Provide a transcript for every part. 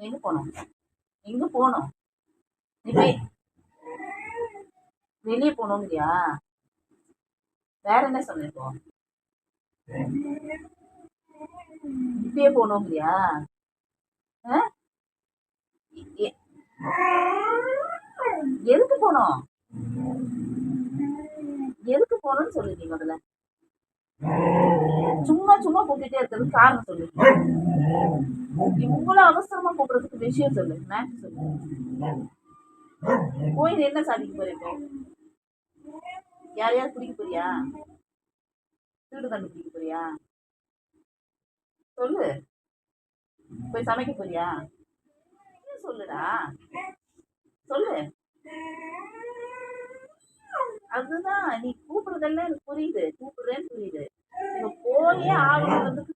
எங்க போனோம்? எங்க போனோம்? நீ போய் வெளியே போனோங்கிறியா? வேற என்ன சொன்ன இப்போ? இப்பயே போனோங்கிறியா? எதுக்கு போனோம்? எதுக்கு போனோம்னு சொல்லு நீ முதல்ல. சும்மா சும்மா கூப்பிட்டுட்டே இருக்கிறது காரணம் சொல்லு. இவ்வளவு அவசரமா கூப்பிடுறதுக்கு விஷயம் சொல்லு. மேட்ச் சொல்லு. போய் என்ன சாதிக்க போற இப்போ? யாரையாவது பிடிக்க போறியா? திருடு கண்டுபிடிக்க போறியா? சொல்லு. போய் சமைக்க போறியா? சொல்லுடா, சொல்லு. அதுதான் நீ கூப்பிடுறதெல்லாம் எனக்கு புரியுது, கூப்பிடுறேன்னு புரியுது. நீங்க போயே ஆகணுங்கிறதுக்கு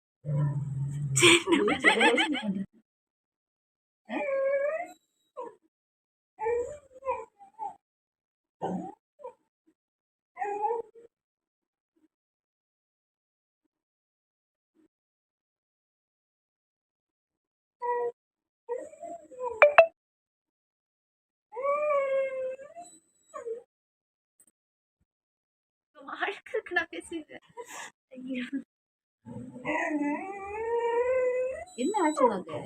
வாழ்க்கைக்கு நான் பேசிடுறேன். என்ன ஆச்சு உனக்கு?